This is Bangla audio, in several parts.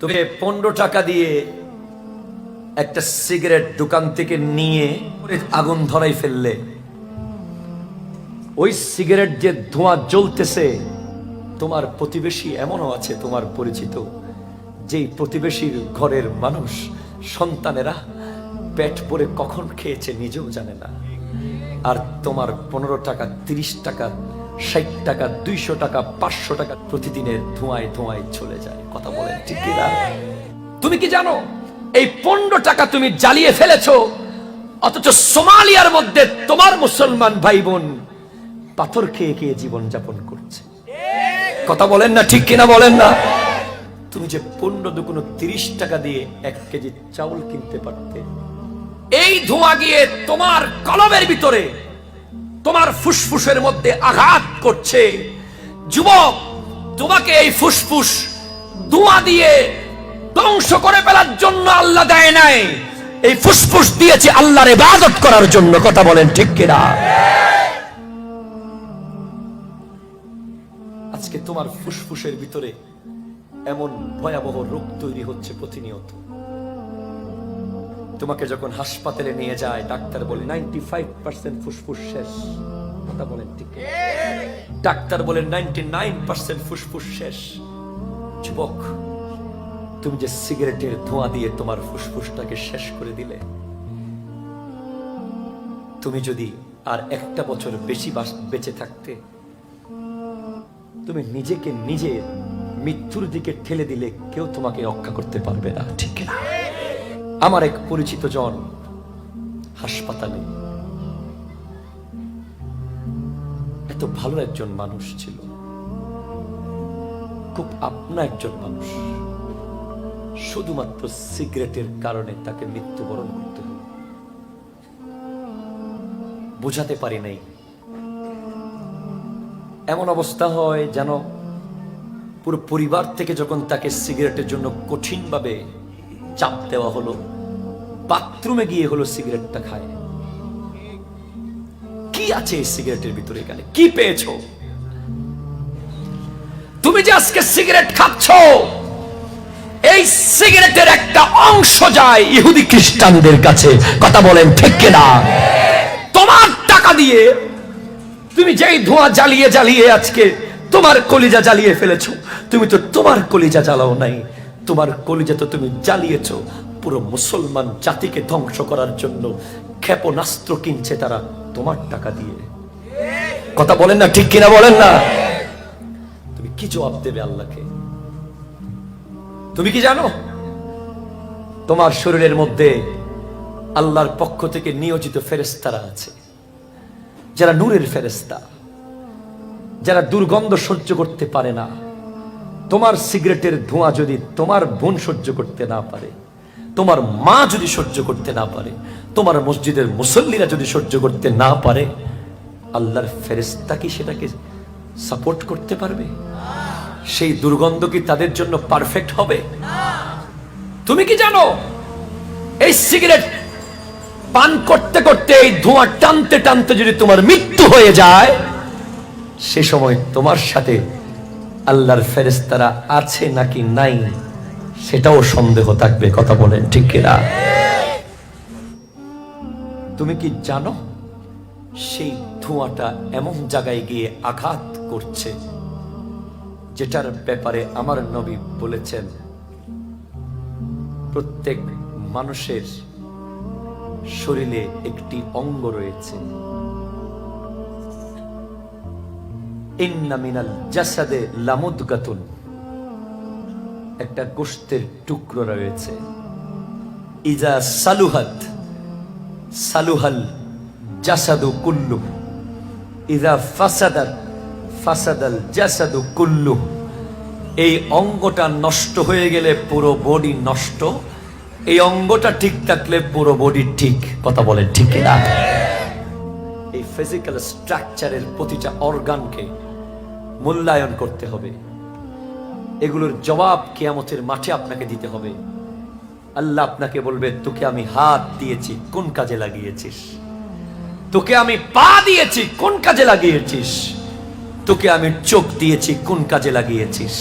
তুমি 15 টাকা দিয়ে একটা সিগারেট দোকান থেকে নিয়ে আগুন ধরাই ফেললে, ওই সিগারেট যে ধোঁয়া জ্বলতেছে, তোমার প্রতিবেশী এমনও আছে তোমার পরিচিত, যেই প্রতিবেশীর ঘরের মানুষ সন্তানেরা পেট ভরে কখন খেয়েছে নিজেও জানে না, আর তোমার 15 টাকা, 30 টাকা, 60 টাকা, 200 টাকা, 500 টাকা প্রতিদিনের ধোঁয়ায় ধোঁয়ায় চলে যায়। কথা বলেন ঠিক কি না? তুমি কি জানো এই 15 টাকা তুমি জ্বালিয়ে ফেলেছো, অথচ সোমালিয়ার মধ্যে তোমার মুসলমান ভাই বোন পাথর খেয়ে খেয়ে জীবন যাপন করছে। কথা বলেন না ঠিক কিনা বলেন না? তুমি যে 15 দুগুণ 30 টাকা দিয়ে 1 কেজি চাউল কিনতে পারতে, এই ধোঁয়া গিয়ে তোমার কলমের ভিতরে, তোমার ফুসফুসের মধ্যে আঘাত করছে। যুবক, তোমাকে এই ফুসফুস ধোঁয়া দিয়ে ধ্বংস করে ফেলার জন্য আল্লাহ দেয় নাই, এই ফুসফুস দিয়েছে আল্লাহর ইবাদত করার জন্য। কথা বলেন ঠিক কিনা? আজকে তোমার ফুসফুসের ভিতরে এমন ভয়াবহ রোগ তৈরি হচ্ছে প্রতিনিয়ত। তোমাকে যখন হাসপাতালে নিয়ে যায়, ডাক্তার বলে 95% ফুসফুস শেষ। কথা বলেন ঠিক? ডাক্তার বলে 99% ফুসফুস শেষ। যুবক, তুমি যে সিগারেটের ধোঁয়া দিয়ে তোমার ফুসফুসটাকে শেষ করে দিলে, তুমি যদি আর 1টা বছর বেশি বেঁচে থাকতে, তুমি নিজেকে নিজে মৃত্যুর দিকে ঠেলে দিলে কেউ তোমাকে রক্ষা করতে পারবে না। ঠিক না? আমার এক পরিচিত জন হাসপাতালে, এত ভালো একজন মানুষ ছিল, খুব আপনা একজন মানুষ, শুধুমাত্র সিগারেটের কারণে তাকে মৃত্যুবরণ করতে হলো। বোঝাতে পারি নাই। এমন অবস্থা হয় যেন পুরো পরিবার থেকে যখন তাকে সিগারেটের জন্য কঠিনভাবে চাপ দেওয়া হলো, বাথরুমে গিয়ে হলো সিগারেটটা খায়। কি আছে এই সিগারেটের ভিতরে? এখানে কি পেয়েছো? তুমি যে আজকে সিগারেট খাচ্ছ, এই সিগারেটের একটা অংশ যায় ইহুদি খ্রিস্টানদের কাছে। কথা বলেন ঠিক কিনা? তোমার টাকা দিয়ে তুমি যেই ধোঁয়া জ্বালিয়ে জ্বালিয়ে আজকে তোমার কলিজা জ্বালিয়ে ফেলেছো, তুমি তো তোমার কলিজা জ্বালাও নাই, তোমার কলিজা তো তুমি জ্বালিয়েছো পুরো মুসলমান জাতিকে ধ্বংস করার জন্য। ক্ষেপণাস্ত্র কিনছে তারা তোমার টাকা দিয়ে। কথা বলেন না ঠিক কিনা বলেন না? তুমি কি জবাব দেবে আল্লাহকে? তুমি কি জানো তোমার শরীরের মধ্যে আল্লাহর পক্ষ থেকে নিয়োজিত ফেরেশতারা আছে, যারা নূরের ফেরেশতা, যারা দুর্গন্ধ সহ্য করতে পারে না। তোমার সিগারেটের ধোঁয়া যদি তোমার বোন সহ্য করতে না পারে, তোমার মা যদি সহ্য করতে না পারে, তোমার মসজিদের মুসল্লিরা যদি সহ্য করতে না পারে, আল্লাহর ফেরেশতা কি সেটাকে সাপোর্ট করতে পারবে? সেই দুর্গন্ধ কি তাদের জন্য পারফেক্ট হবে? তুমি কি জানো এই সিগারেট পান করতে করতে, এই ধোঁয়া টানতে টানতে যদি তোমার মৃত্যু হয়ে যায়, সে সময় তোমার সাথে আল্লাহর ফেরেশতারা আছে নাকি নাই সেটাও সন্দেহ থাকবে। কথা বলেন ঠিক কিনা? তুমি কি জানো সেই ধোঁয়াটা এমন জায়গায় গিয়ে আঘাত করছে যেটার ব্যাপারে আমার নবী বলেছেন, প্রত্যেক মানুষের শরীরে একটি অঙ্গ রয়েছে, ইন্না মিনাল জাসাদে লামুদগাতুন, একটা গোশতের টুকরো রয়েছে, ইজা সালুহাত সালুহাল জাসাদু কুল্লু, ইজা ফাসাদাত ফাসাদাল জাসাদু কুল্লু। এই অঙ্গটা নষ্ট হয়ে গেলে পুরো বডি নষ্ট, এই অঙ্গটা ঠিক থাকলে পুরো বডি ঠিক। কথা বলেন ঠিক না? এই ফিজিক্যাল স্ট্রাকচারের প্রতিটা অর্গানকে মূল্যায়ন করতে হবে। এগুলোর জবাব কিয়ামতের মাঠে আপনাকে দিতে হবে। আল্লাহ আপনাকে বলবে, তোকে আমি হাত দিয়েছি, কোন কাজে লাগিয়েছিস? তোকে আমি পা দিয়েছি, কোন কাজে লাগিয়েছিস? তোকে আমি চোখ দিয়েছি, কোন কাজে লাগিয়েছিস?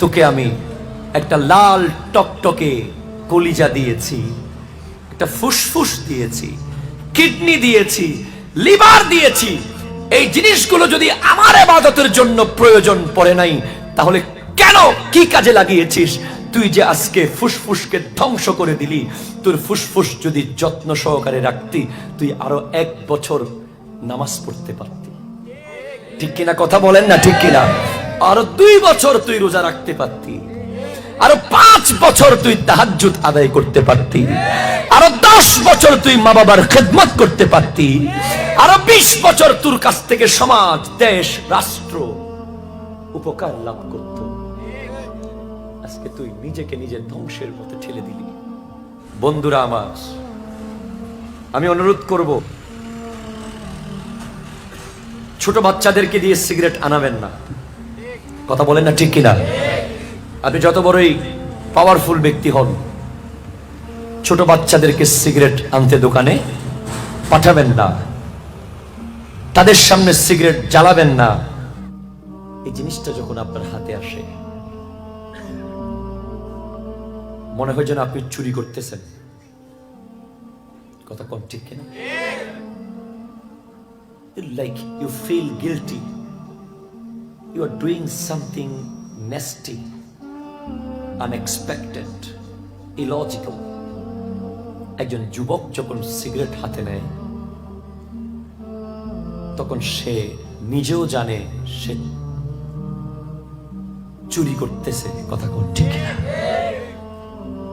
তোকে আমি একটা লাল টকটকে কলিজা দিয়েছি, একটা ফুসফুস দিয়েছি, কিডনি দিয়েছি, লিভার দিয়েছি। এই জিনিসগুলো যদি আমার ইবাদতের জন্য প্রয়োজন পড়ে নাই, তাহলে কেন কি কাজে লাগিয়েছিস? তুই যে আজকে ফুসফুসকে ধ্বংস করে দিলি, তোর ফুসফুস যদি যত্ন সহকারে রাখতি, তুই আরো 1 বছর নামাজ পড়তে পারতি। ঠিক কিনা? কথা বলেন না ঠিক কিনা? আরো 2 বছর তুই রোজা রাখতে পারতি, আরো 5 বছর তুই তাহাজ্জুদ আদায় করতে পারতি, আরো 10 বছর তুই মা বাবার খেদমত করতে পারতি, আরো 20 বছর তোর কাছ থেকে সমাজ, দেশ, রাষ্ট্র উপকার লাভ করত। আজকে তুই নিজেকে নিজের ধ্বংসের মধ্যে ঠেলে দিলি। বন্ধুরা আমার, আমি অনুরোধ করব, ছোট বাচ্চাদেরকে দিয়ে সিগারেট আনাবেন না। কথা বলেন না ঠিক কিনা? আপনি যত বড়ই পাওয়ারফুল ব্যক্তি হন, ছোট বাচ্চাদেরকে সিগারেট আনতে দোকানে পাঠাবেন না, তাদের সামনে সিগারেট জ্বালাবেন না। এই জিনিসটা যখন আপনার হাতে আসে, মনে হয় যেন আপনি চুরি করতেছেন। কথা কম ঠিক কিনা? Like you feel guilty, you are doing something nasty, unexpected, illogical. একজন যুবক যখন সিগারেট হাতে নেয়, তখন সে নিজেও জানে সে চুরি করতেছে। কথা কোন ঠিক না?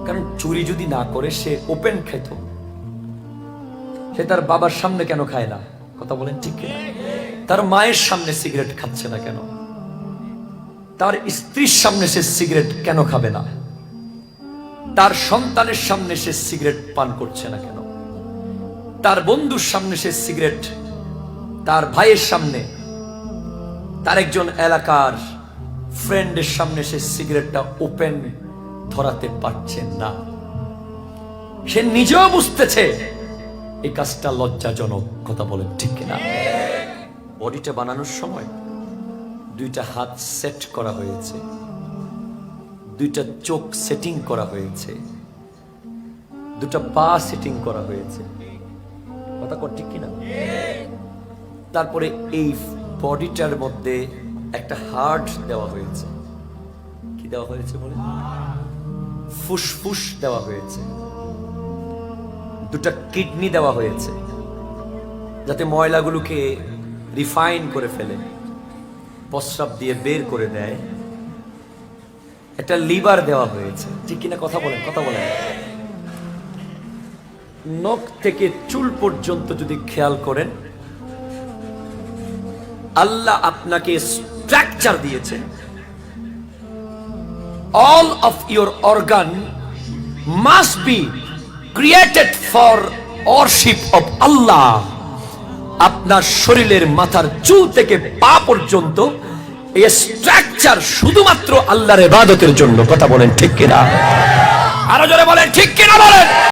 কারণ চুরি যদি না করে সে ওপেন খেত, সে তার বাবার সামনে কেন খায় না? কথা বলেন ঠিক কিনা? তার মায়ের সামনে সিগারেট খাচ্ছে না কেন? তার স্ত্রীর সামনে সে সিগারেট কেন খাবে না? তার সন্তানের সামনে সে সিগারেট পান করছে না কেন? তার বন্ধুর সামনে সে সিগারেট, তার ভাইয়ের সামনে, তার একজন এলাকার ফ্রেন্ডের সামনে সে সিগারেটটা ওপেন ধরাতে পারছেন না। সে নিজেও বুঝতেছে এই কাজটা লজ্জাজনক। কথা বলেন ঠিক কিনা? বডিটা বানানোর সময় 2টা হাত সেট করা হয়েছে, 2টা চোখ সেটিং করা হয়েছে, 2টা পা সেটিং করা হয়েছে। কথা কোন ঠিক কিনা? তারপরে এই বডিটার মধ্যে একটা হার্ট দেওয়া হয়েছে। কি দেওয়া হয়েছে বলে? ফুসফুস দেওয়া হয়েছে, 2টা কিডনি দেওয়া হয়েছে যাতে ময়লাগুলোকে রিফাইন করে ফেলে, প্রস্রাব দিয়ে বের করে দেয়। একটা লিভার দেওয়া হয়েছে। ঠিক কিনা? কথা বলেন, কথা বলেন। নখ থেকে চুল পর্যন্ত যদি খেয়াল করেন, আল্লাহ আপনাকে স্ট্রাকচার দিয়েছে। All of your organ must be created for worship of Allah. আপনার শরীরের মাথার চুল থেকে পা পর্যন্ত এই স্ট্রাকচার শুধুমাত্র আল্লাহর ইবাদতের জন্য। কথা বলেন ঠিক কিনা? আরো জোরে বলেন ঠিক কিনা বলেন।